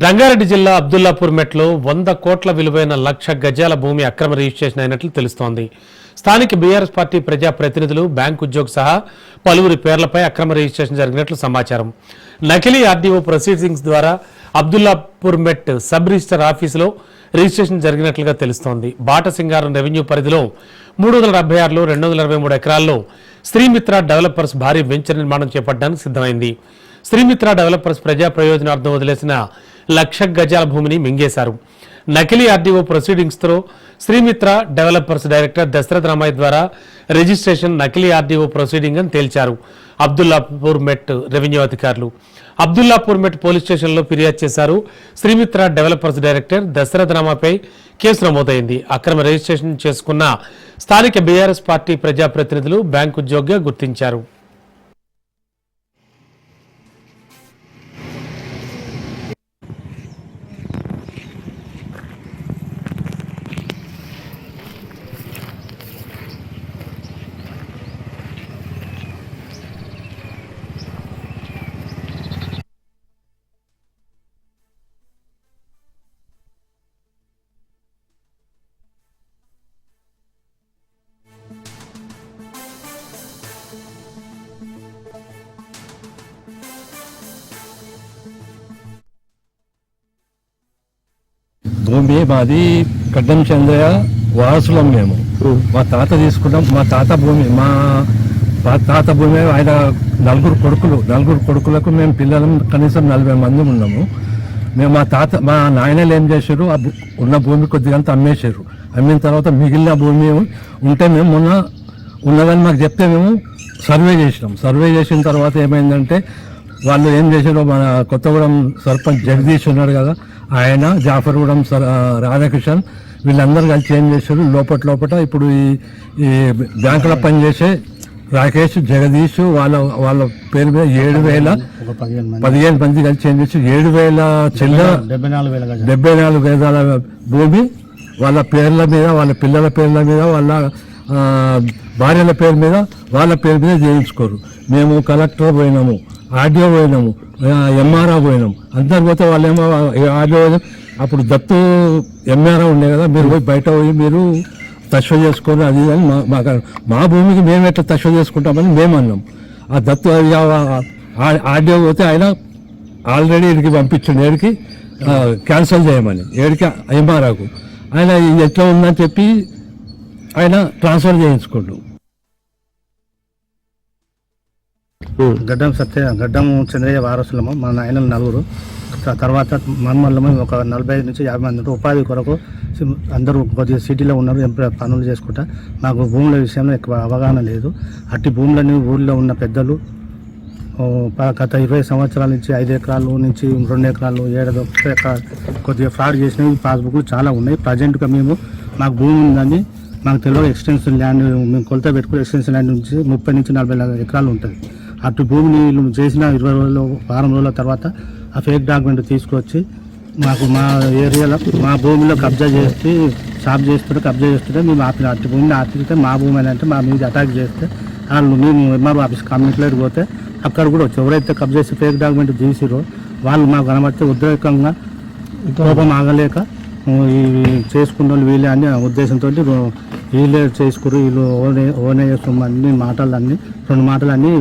రంగారెడ్డి జిల్లా అబ్దుల్లాపూర్ మెట్లో 100 కోట్ల విలువైన 1,00,000 గజాల భూమి అక్రమ రిజిస్ట్రేషన్ అయినట్లు తెలుస్తోంది. స్థానిక బీఆర్ఎస్ పార్టీ ప్రజా ప్రతినిధులు, బ్యాంకు ఉద్యోగి సహా పలువురి పేర్లపై అక్రమ రిజిస్ట్రేషన్ జరిగినట్లు సమాచారం. నకిలీ ఆర్డీఓ ప్రొసీడింగ్స్ ద్వారా అబ్దుల్లాపూర్ మెట్ సబ్ రిజిస్టర్ ఆఫీసులో రిజిస్ట్రేషన్ జరిగినట్లుగా తెలుస్తోంది. బాటసింగారం రెవెన్యూ పరిధిలో 376లో 223 ఎకరాల్లో శ్రీమిత్ర డెవలపర్స్ భారీ వెంచర్ నిర్మాణం చేపట్టడానికి సిద్ధమైంది. శ్రీమిత్ర డెవలపర్స్ ప్రజా ప్రయోజనార్థం వదిలేసిన 1,00,000 గజాల భూమిని మింగేశారు. నకిలీ ఆర్డీఓ ప్రొసీడింగ్స్తో శ్రీమిత్ర డెవలపర్స్ డైరెక్టర్ దశరథ్ రామయ్య ద్వారా రిజిస్ట్రేషన్ నకిలీ ఆర్డీఓ ప్రొసీడింగ్ అని తేల్చారు అబ్దుల్లాపూర్ మెట్ రెవెన్యూ అధికారులు. అబ్దుల్లాపూర్ మెట్ పోలీస్ స్టేషన్లో ఫిర్యాదు చేశారు. శ్రీమిత్ర డెవలపర్స్ డైరెక్టర్ దశరథ్ రామపై కేసు నమోదైంది. అక్రమ రిజిస్ట్రేషన్ చేసుకున్న స్థానిక బీఆర్ఎస్ పార్టీ ప్రజాప్రతినిధులు, బ్యాంకు ఉద్యోగిగా గుర్తించారు. భూమి మాది గడ్డం చంద్రయ్య వారసులం. మేము మా తాత తీసుకున్నాం. మా తాత భూమి ఆయన నలుగురు కొడుకులకు మేము పిల్లలం కనీసం 40 మంది ఉన్నాము. మేము మా నాయనలు ఏం చేశారు, ఉన్న భూమి కొద్దిగా అమ్మేశారు. అమ్మిన తర్వాత మిగిలిన భూమి ఉంటే మేము మొన్న ఉన్నదని మాకు చెప్తే మేము సర్వే చేసినాం. సర్వే చేసిన తర్వాత ఏమైందంటే వాళ్ళు ఏం చేశారో, మన కొత్తగూడెం సర్పంచ్ జగదీష్ ఉన్నాడు కదా, ఆయన, జాఫర్గూడెం రాధాకృష్ణన్ వీళ్ళందరూ కలిసి ఏం చేశారు, లోపల ఇప్పుడు ఈ బ్యాంకులో పనిచేసే రాకేష్, జగదీష్ వాళ్ళ పేరు మీద 7,015 మంది కలిసి ఏం చేసి 74 గజాల భూమి వాళ్ళ పేర్ల మీద, వాళ్ళ పిల్లల పేర్ల మీద, వాళ్ళ భార్యల పేరు మీద, వాళ్ళ పేరు మీద చేయించుకోరు. మేము కలెక్టర్ పోయినాము, ఆర్డీఓ పోయినాము, ఎంఆర్ఓ పోయినాం. అందరు పోతే వాళ్ళేమో ఆర్డీఓ అప్పుడు దత్తు ఎంఆర్ఓ ఉండే కదా, మీరు పోయి బయట పోయి మీరు తశ్వ చేసుకొని అది అని మా భూమికి మేము ఎట్లా తశ్వ చేసుకుంటామని మేము అన్నాం. ఆ దత్తు ఆర్డీఓ పోతే ఆయన ఆల్రెడీ ఇక్కడికి పంపించండి, ఏడికి క్యాన్సిల్ చేయమని, ఏడికి ఎంఆర్ఓకు. ఆయన ఇది ఎట్లా ఉందని చెప్పి ఆయన ట్రాన్స్ఫర్ చేయించుకోండు. గడ్డం చంద్రయ్య వారసులము, మా నాయనలు 4. తర్వాత మమ్మల్ని ఒక 45 నుంచి 50 మంది ఉపాధి కొరకు అందరూ కొద్దిగా సిటీలో ఉన్నారు, పనులు చేసుకుంటా. మాకు భూముల విషయంలో ఎక్కువ అవగాహన లేదు. అట్టి భూములని ఊళ్ళో ఉన్న పెద్దలు గత 20 సంవత్సరాల నుంచి 5 ఎకరాలు నుంచి 2 ఎకరాలు 7 ఎకరాలు కొద్దిగా ఫ్రాడ్ చేసినవి పాస్బుక్లు చాలా ఉన్నాయి. ప్రజెంట్గా మాకు భూమి ఉందని మాకు తెలియదు. ఎక్స్టెన్షన్ ల్యాండ్ మేము కొలత పెట్టుకుని ఎక్స్టెన్షన్ ల్యాండ్ నుంచి 30 నుంచి 40 ఎకరాలు ఉంటుంది. అటు భూమిని చేసిన 20 రోజులు, వారం రోజుల తర్వాత ఆ ఫేక్ డాక్యుమెంట్ తీసుకొచ్చి మాకు మా ఏరియాలో మా భూమిలో కబ్జా చేసి కబ్జా చేస్తుంటే మేము అటు భూమిని ఆపితే మా భూమి అని అంటే మా మీద అటాక్ చేస్తే వాళ్ళు మేము ఎంఆర్ఓ ఆఫీస్ కమ్యూనికేట్ పోతే అక్కడ కూడా వచ్చి ఎవరైతే కబ్జా చేసి ఫేక్ డాక్యుమెంట్ తీసిరో వాళ్ళు మాకు కనబడితే ఉద్రేకంగా కోపం ఆగలేక చేసుకున్న వాళ్ళు వీళ్ళే అని ఉద్దేశంతో వీళ్ళే చేసుకురు, వీళ్ళు ఓనే సొమ్ము అన్ని 2 మాటలన్నీ